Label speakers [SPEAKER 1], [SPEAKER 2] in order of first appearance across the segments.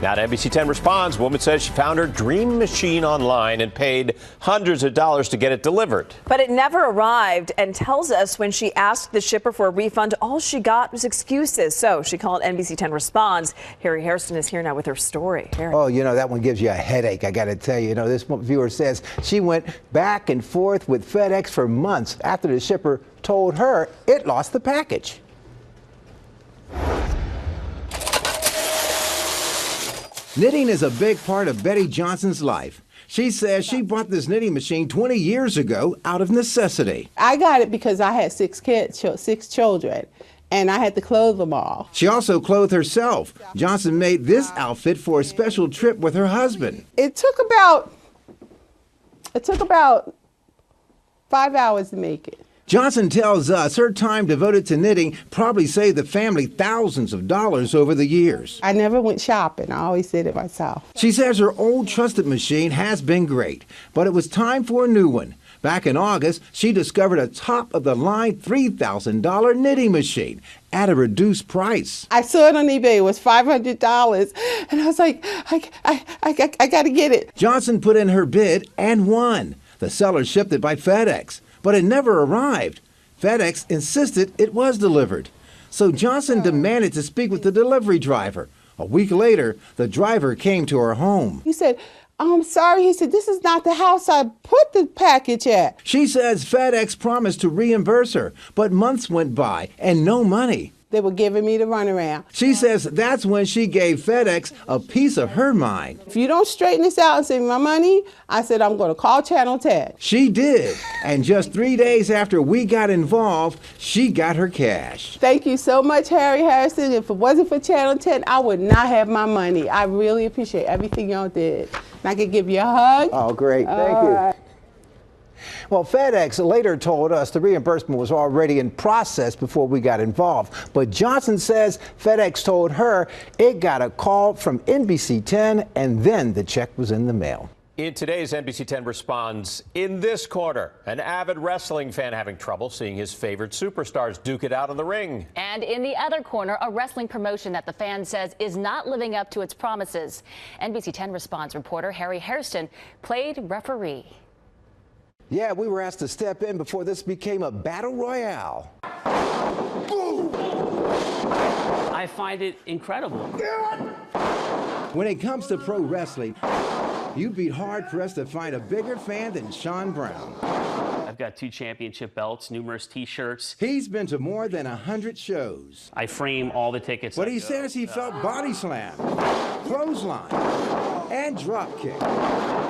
[SPEAKER 1] Now to NBC10 Responds. Woman says she found her dream machine online and paid hundreds of dollars to get it delivered.
[SPEAKER 2] But it never arrived, and tells us when she asked the shipper for a refund, all she got was excuses. So she called NBC10 Responds. Harry Hairston is here now with her story. Harry.
[SPEAKER 3] Oh, you know, that one gives you a headache, I got to tell you. You know, this viewer says she went back and forth with FedEx for months after the shipper told her it lost the package. Knitting is a big part of Betty Johnson's life. She says she bought this knitting machine 20 years ago out of necessity.
[SPEAKER 4] I got it because I had six children, and I had to clothe them all.
[SPEAKER 3] She also clothed herself. Johnson made this outfit for a special trip with her husband.
[SPEAKER 4] It took about 5 hours to make it.
[SPEAKER 3] Johnson tells us her time devoted to knitting probably saved the family thousands of dollars over the years.
[SPEAKER 4] I never went shopping. I always did it myself.
[SPEAKER 3] She says her old trusted machine has been great, but it was time for a new one. Back in August, she discovered a top-of-the-line $3,000 knitting machine at a reduced price.
[SPEAKER 4] I saw it on eBay. It was $500, and I was like, I got to get it.
[SPEAKER 3] Johnson put in her bid and won. The seller shipped it by FedEx, but it never arrived. FedEx insisted it was delivered. So Johnson demanded to speak with the delivery driver. A week later, the driver came to her home.
[SPEAKER 4] He said, I'm sorry. He said, this is not the house I put the package at.
[SPEAKER 3] She says FedEx promised to reimburse her, but months went by and no money.
[SPEAKER 4] They were giving me the runaround.
[SPEAKER 3] She says that's when she gave FedEx a piece of her mind.
[SPEAKER 4] If you don't straighten this out and send me my money, I said I'm going to call Channel 10.
[SPEAKER 3] She did. And just 3 days after we got involved, she got her cash.
[SPEAKER 4] Thank you so much, Harry Harrison. If it wasn't for Channel 10, I would not have my money. I really appreciate everything y'all did. And I could give you a hug.
[SPEAKER 3] Oh, great. Thank you. Well, FedEx later told us the reimbursement was already in process before we got involved. But Johnson says FedEx told her it got a call from NBC10 and then the check was in the mail.
[SPEAKER 1] In today's NBC10 Responds, in this corner, an avid wrestling fan having trouble seeing his favorite superstars duke it out in the ring.
[SPEAKER 5] And in the other corner, a wrestling promotion that the fan says is not living up to its promises. NBC10 Responds reporter Harry Hairston played referee.
[SPEAKER 3] Yeah, we were asked to step in before this became a battle royale. Boom!
[SPEAKER 6] I find it incredible.
[SPEAKER 3] When it comes to pro wrestling, you'd be hard-pressed to find a bigger fan than Sean Brown.
[SPEAKER 6] I've got 2 championship belts, numerous T-shirts.
[SPEAKER 3] He's been to more than 100 shows.
[SPEAKER 6] I frame all the tickets.
[SPEAKER 3] But he says he felt body slam, clothesline, and drop kick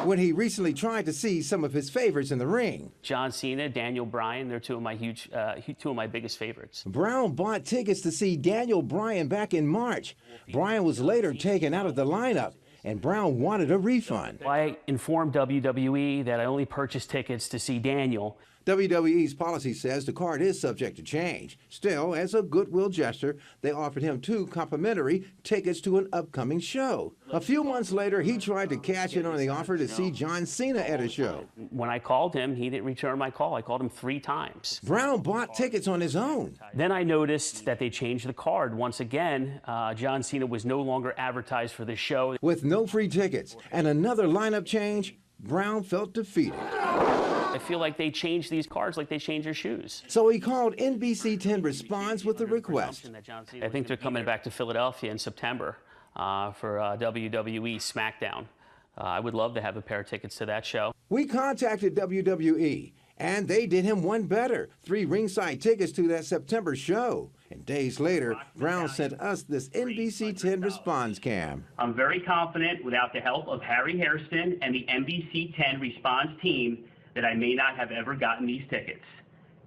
[SPEAKER 3] when he recently tried to see some of his favorites in the ring.
[SPEAKER 6] John Cena, Daniel Bryan, they're two of my biggest favorites.
[SPEAKER 3] Brown bought tickets to see Daniel Bryan back in March. Bryan was later taken out of the lineup, and Brown wanted a refund.
[SPEAKER 6] I informed WWE that I only purchased tickets to see Daniel.
[SPEAKER 3] WWE's policy says the card is subject to change. Still, as a goodwill gesture, they offered him 2 complimentary tickets to an upcoming show. A few months later, he tried to cash in on the offer to see John Cena at a show.
[SPEAKER 6] When I called him, he didn't return my call. I called him 3 times.
[SPEAKER 3] Brown bought tickets on his own.
[SPEAKER 6] Then I noticed that they changed the card. Once again, John Cena was no longer advertised for the show.
[SPEAKER 3] With no free tickets and another lineup change, Brown felt defeated.
[SPEAKER 6] I feel like they change these cards like they change your shoes.
[SPEAKER 3] So he called NBC10 Responds with a request.
[SPEAKER 6] I think they're coming back to Philadelphia in September for WWE SmackDown. I would love to have a pair of tickets to that show.
[SPEAKER 3] We contacted WWE, and they did him one better. 3 ringside tickets to that September show. And days later, Brown sent us this NBC10 Responds cam.
[SPEAKER 7] I'm very confident, without the help of Harry Hairston and the NBC10 Responds team, that I may not have ever gotten these tickets.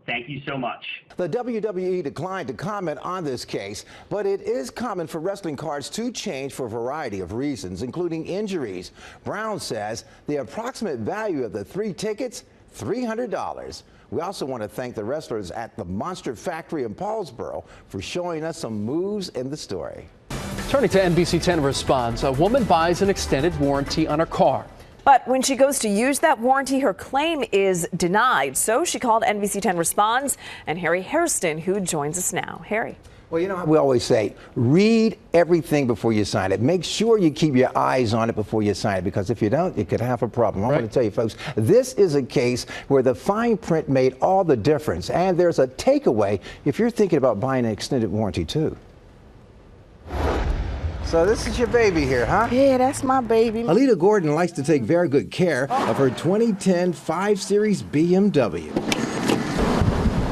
[SPEAKER 7] Thank you so much.
[SPEAKER 3] The WWE declined to comment on this case, but it is common for wrestling cards to change for a variety of reasons, including injuries. Brown says the approximate value of the 3 tickets, $300. We also want to thank the wrestlers at the Monster Factory in Paulsboro for showing us some moves in the story.
[SPEAKER 8] Turning to NBC10 Responds, a woman buys an extended warranty on her car.
[SPEAKER 2] But when she goes to use that warranty, her claim is denied. So she called NBC10 Responds, and Harry Hairston, who joins us now. Harry.
[SPEAKER 3] Well, you know how we always say, read everything before you sign it. Make sure you keep your eyes on it before you sign it, because if you don't, you could have a problem. I want to tell you, folks, this is a case where the fine print made all the difference. And there's a takeaway if you're thinking about buying an extended warranty, too. So this is your baby here, huh?
[SPEAKER 4] Yeah, that's my baby.
[SPEAKER 3] Alita Gordon likes to take very good care of her 2010 5 Series BMW.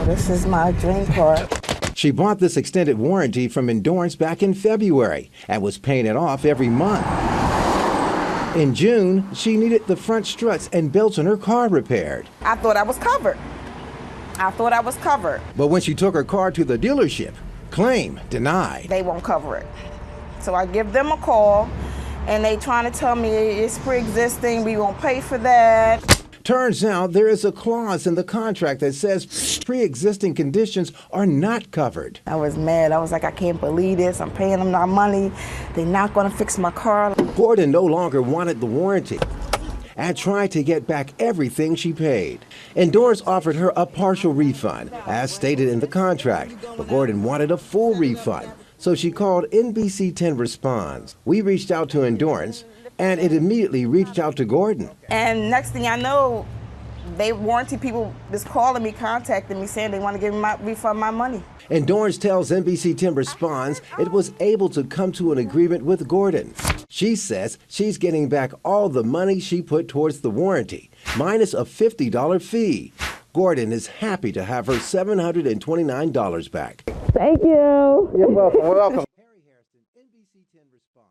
[SPEAKER 4] This is my dream car.
[SPEAKER 3] She bought this extended warranty from Endurance back in February and was paying it off every month. In June, she needed the front struts and belts on her car repaired.
[SPEAKER 9] I thought I was covered.
[SPEAKER 3] But when she took her car to the dealership, claim denied.
[SPEAKER 9] They won't cover it. So I give them a call, and they trying to tell me it's pre-existing, we won't pay for that.
[SPEAKER 3] Turns out there is a clause in the contract that says pre-existing conditions are not covered.
[SPEAKER 9] I was mad. I was like, I can't believe this. I'm paying them my money. They're not going to fix my car.
[SPEAKER 3] Gordon no longer wanted the warranty and tried to get back everything she paid. Endurance offered her a partial refund, as stated in the contract, but Gordon wanted a full refund. So she called NBC10 Responds. We reached out to Endurance, and it immediately reached out to Gordon.
[SPEAKER 9] And next thing I know, they warranty people just calling me, contacting me, saying they want to give me refund my money.
[SPEAKER 3] Endurance tells NBC10 Responds it was able to come to an agreement with Gordon. She says she's getting back all the money she put towards the warranty, minus a $50 fee. Gordon is happy to have her $729 back.
[SPEAKER 4] Thank you.
[SPEAKER 3] You're welcome. Welcome.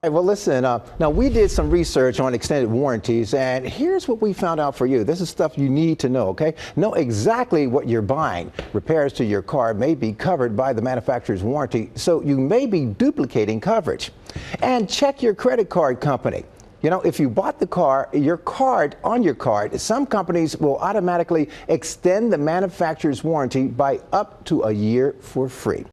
[SPEAKER 3] Hey, well, listen, now we did some research on extended warranties, and here's what we found out for you. This is stuff you need to know, okay? Know exactly what you're buying. Repairs to your car may be covered by the manufacturer's warranty, so you may be duplicating coverage. And check your credit card company. You know, if you bought the car, on your card, some companies will automatically extend the manufacturer's warranty by up to a year for free.